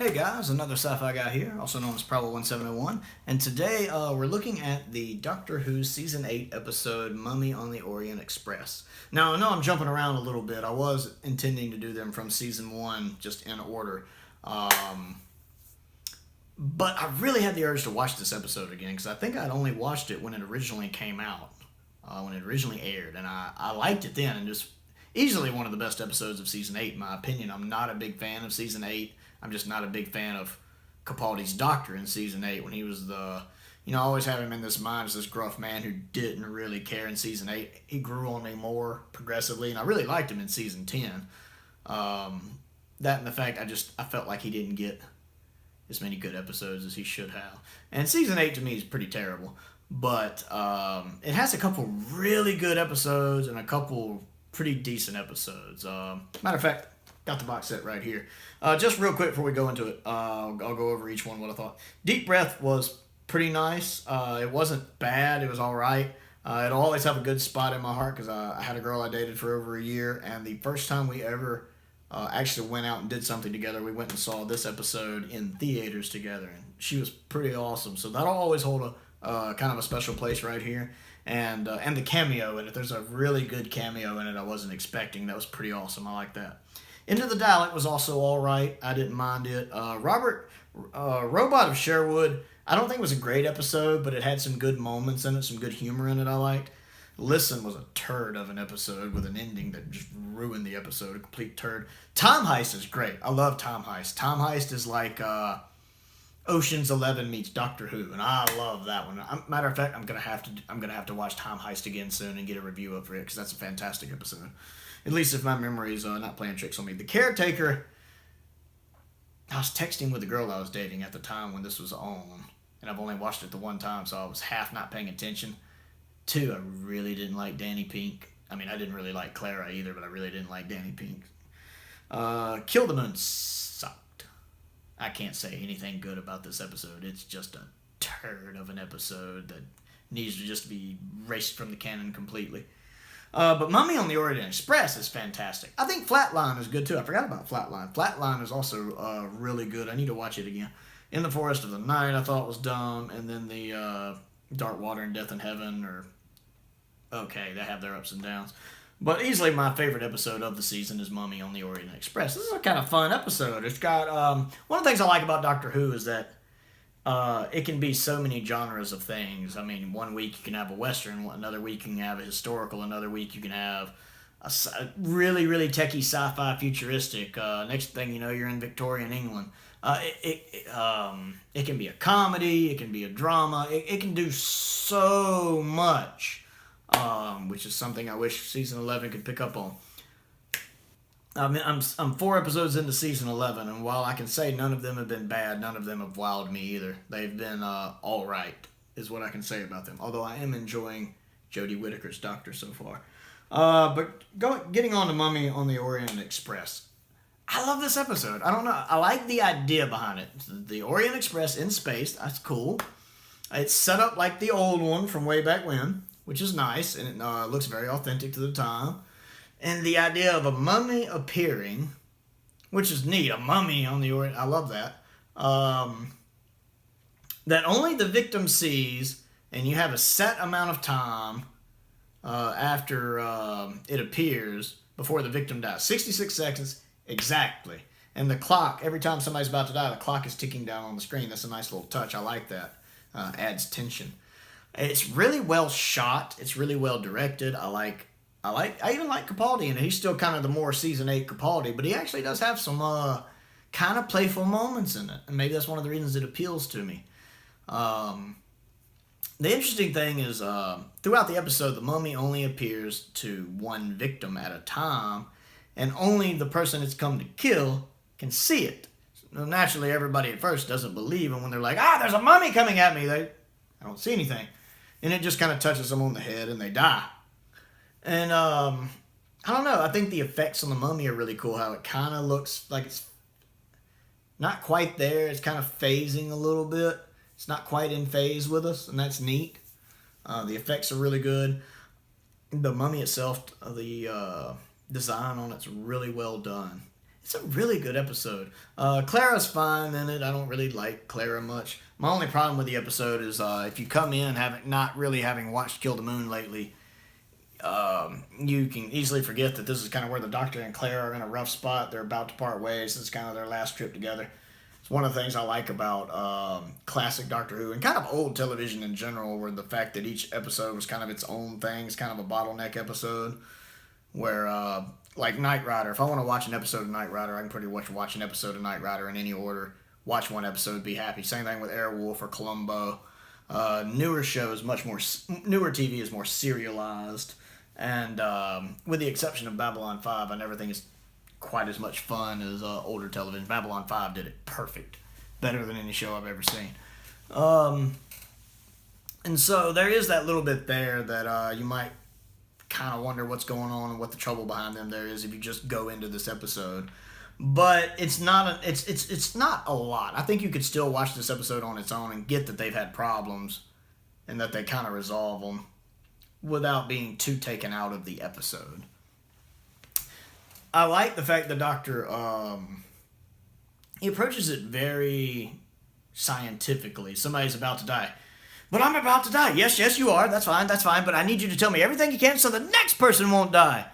Hey guys, another sci-fi guy here, also known as Probable 1701, and today we're looking at the Doctor Who Season 8 episode Mummy on the Orient Express. Now, I know I'm jumping around a little bit. I was intending to do them from Season 1, just in order. But I really had the urge to watch this episode again, because I think I'd only watched it when it originally came out, when it originally aired, and I liked it then, and just easily one of the best episodes of Season 8, in my opinion. I'm not a big fan of Season 8. I'm just not a big fan of Capaldi's Doctor in Season 8 when he was I always have him in this mind as this gruff man who didn't really care in Season 8. He grew on me more progressively, and I really liked him in Season 10. That and the fact I felt like he didn't get as many good episodes as he should have. And Season 8 to me is pretty terrible, but it has a couple really good episodes and a couple pretty decent episodes. Matter of fact, got the box set right here. Just real quick before we go into it, I'll go over each one, what I thought. Deep Breath was pretty nice. It wasn't bad. It was all right. It'll always have a good spot in my heart because I had a girl I dated for over a year, and the first time we ever actually went out and did something together, we went and saw this episode in theaters together, and she was pretty awesome. So that'll always hold a kind of a special place right here. And the cameo in it. There's a really good cameo in it I wasn't expecting. That was pretty awesome. I like that. Into the Dalek was also all right. I didn't mind it. Robot of Sherwood, I don't think it was a great episode, but it had some good moments in it, some good humor in it I liked. Listen was a turd of an episode with an ending that just ruined the episode, a complete turd. Time Heist is great. I love Time Heist. Time Heist is like Ocean's 11 meets Doctor Who, and I love that one. Matter of fact, I'm gonna have to watch Time Heist again soon and get a review up for it because that's a fantastic episode. At least if my memory's not playing tricks on me. The Caretaker, I was texting with the girl I was dating at the time when this was on, and I've only watched it the one time, so I was half not paying attention. Two, I really didn't like Danny Pink. I mean, I didn't really like Clara either, but I really didn't like Danny Pink. Kill the Moon sucked. I can't say anything good about this episode. It's just a turd of an episode that needs to just be erased from the canon completely. But Mummy on the Orient Express is fantastic. I think Flatline is good too. I forgot about Flatline. Flatline is also really good. I need to watch it again. In the Forest of the Night I thought was dumb. And then the Dark Water and Death in Heaven are okay. They have their ups and downs. But easily my favorite episode of the season is Mummy on the Orient Express. This is a kind of fun episode. It's got... one of the things I like about Doctor Who is that it can be so many genres of things. I mean, one week you can have a Western, another week you can have a historical, another week you can have a really, really techie sci-fi futuristic. Next thing you know, you're in Victorian England. It can be a comedy, it can be a drama, it can do so much, which is something I wish Season 11 could pick up on. I mean, I'm 4 episodes into Season 11, and while I can say none of them have been bad, none of them have wowed me either. They've been all right, is what I can say about them. Although I am enjoying Jodie Whittaker's Doctor so far. Getting on to Mummy on the Orient Express. I love this episode. I don't know. I like the idea behind it. The Orient Express in space, that's cool. It's set up like the old one from way back when, which is nice, and it looks very authentic to the time. And the idea of a mummy appearing, which is neat, a mummy on the Orient, I love that, that only the victim sees, and you have a set amount of time after it appears before the victim dies. 66 seconds exactly. And the clock, every time somebody's about to die, the clock is ticking down on the screen. That's a nice little touch. I like that. Adds tension. It's really well shot. It's really well directed. I even like Capaldi, and he's still kind of the more Season 8 Capaldi, but he actually does have some kind of playful moments in it, and maybe that's one of the reasons it appeals to me. The interesting thing is, throughout the episode, the mummy only appears to one victim at a time, and only the person it's come to kill can see it. So naturally, everybody at first doesn't believe, and when they're like, there's a mummy coming at me, I don't see anything. And it just kind of touches them on the head, and they die. And, I don't know, I think the effects on the mummy are really cool, how it kind of looks like it's not quite there, it's kind of phasing a little bit. It's not quite in phase with us, and that's neat. The effects are really good. The mummy itself, the design on it's really well done. It's a really good episode. Clara's fine in it. I don't really like Clara much. My only problem with the episode is if you come in not really having watched Kill the Moon lately, you can easily forget that this is kind of where the Doctor and Clara are in a rough spot. They're about to part ways. This is kind of their last trip together. It's one of the things I like about classic Doctor Who and kind of old television in general, where the fact that each episode was kind of its own thing. It's kind of a bottleneck episode where, like Knight Rider, if I want to watch an episode of Knight Rider, I can pretty much watch an episode of Knight Rider in any order. Watch one episode, be happy. Same thing with Airwolf or Columbo. Newer shows, newer TV is more serialized. And with the exception of Babylon 5, I never think it's quite as much fun as older television. Babylon 5 did it perfect. Better than any show I've ever seen. And so there is that little bit there that you might kind of wonder what's going on and what the trouble behind them there is if you just go into this episode. But it's not it's not a lot. I think you could still watch this episode on its own and get that they've had problems and that they kind of resolve them without being too taken out of the episode. I like the fact the Doctor he approaches it very scientifically. Somebody's about to die. But I'm about to die. Yes, you are. That's fine. But I need you to tell me everything you can so the next person won't die.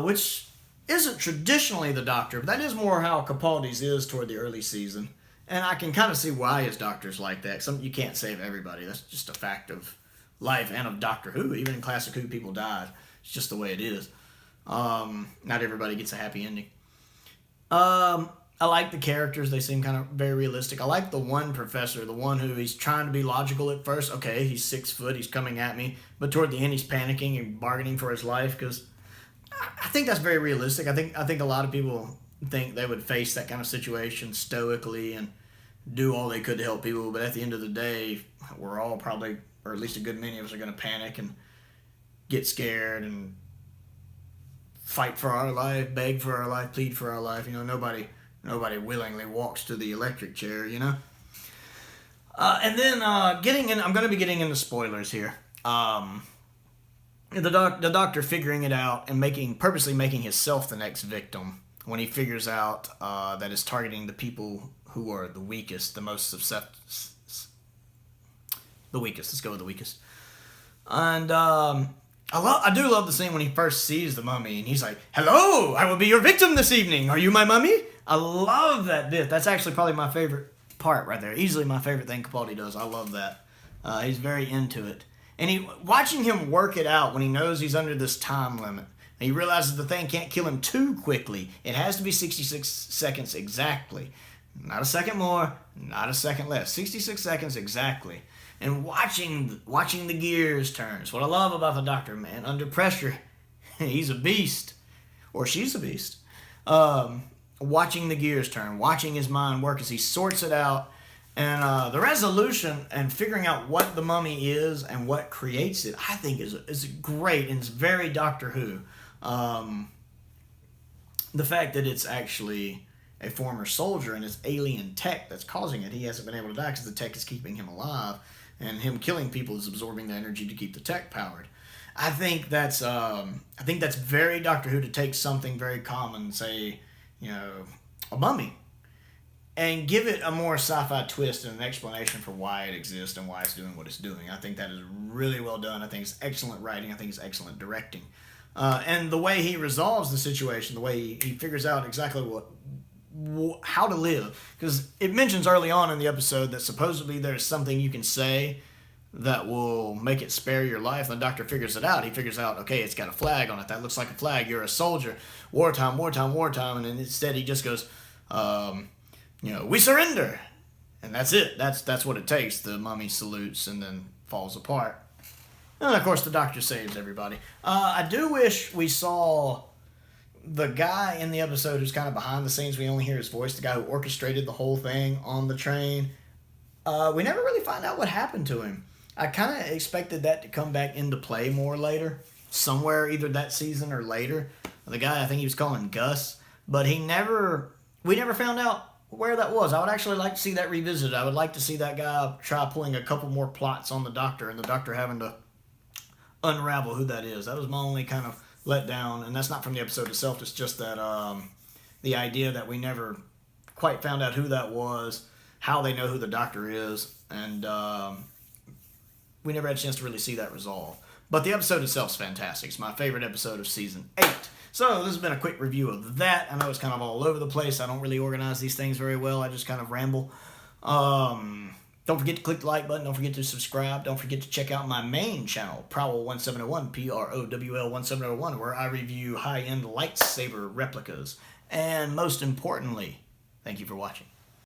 Which isn't traditionally the Doctor, but that is more how Capaldi's is toward the early season. And I can kind of see why his Doctor's like that. You can't save everybody. That's just a fact of life and of Doctor Who. Even in classic Who, people died. It's just the way it is. Not everybody gets a happy ending. I like the characters. They seem kind of very realistic. I like the one professor, the one who he's trying to be logical at first. Okay, he's 6 foot, he's coming at me. But toward the end, he's panicking and bargaining for his life because I think that's very realistic. I think a lot of people think they would face that kind of situation stoically and do all they could to help people. But at the end of the day, we're all probably, or at least a good many of us, are going to panic and get scared and fight for our life, beg for our life, plead for our life. Nobody willingly walks to the electric chair, And then I'm going to be getting into spoilers here. The Doctor figuring it out and purposely making himself the next victim when he figures out that it's targeting the people who are the weakest, the most susceptible. The weakest. Let's go with the weakest. And I do love the scene when he first sees the mummy and he's like, "Hello, I will be your victim this evening. Are you my mummy?" I love that bit. That's actually probably my favorite part right there. Easily my favorite thing Capaldi does. I love that. He's very into it. And watching him work it out when he knows he's under this time limit. And he realizes the thing can't kill him too quickly. It has to be 66 seconds exactly. Not a second more, not a second less. 66 seconds exactly. And watching the gears turn. It's what I love about the Doctor, man. Under pressure, he's a beast. Or she's a beast. Watching the gears turn, watching his mind work as he sorts it out, and the resolution and figuring out what the mummy is and what creates it, I think is great and it's very Doctor Who. The fact that it's actually a former soldier and it's alien tech that's causing it. He hasn't been able to die because the tech is keeping him alive, and him killing people is absorbing the energy to keep the tech powered. I think that's very Doctor Who to take something very common, say, a mummy, and give it a more sci-fi twist and an explanation for why it exists and why it's doing what it's doing. I think that is really well done. I think it's excellent writing. I think it's excellent directing. And the way he resolves the situation, the way he figures out exactly how to live. Because it mentions early on in the episode that supposedly there's something you can say that will make it spare your life. The Doctor figures it out. He figures out, okay, it's got a flag on it. That looks like a flag. You're a soldier. Wartime. And then instead he just goes, we surrender. And that's it. That's what it takes. The mummy salutes and then falls apart. And of course the Doctor saves everybody. I do wish we saw the guy in the episode who's kind of behind the scenes. We only hear his voice. The guy who orchestrated the whole thing on the train. We never really find out what happened to him. I kind of expected that to come back into play more later. Somewhere, either that season or later. The guy, I think he was calling Gus. But we never found out where that was. I would actually like to see that revisited. I would like to see that guy try pulling a couple more plots on the Doctor and the Doctor having to unravel who that is. That was my only kind of letdown. And that's not from the episode itself. It's just that The idea that we never quite found out who that was, how they know who the Doctor is, and we never had a chance to really see that resolve. But the episode itself is fantastic. It's my favorite episode of Season 8. So this has been a quick review of that. I know it's kind of all over the place. I don't really organize these things very well. I just kind of ramble. Don't forget to click the like button. Don't forget to subscribe. Don't forget to check out my main channel, Prowl1701, Prowl1701, where I review high-end lightsaber replicas. And most importantly, thank you for watching.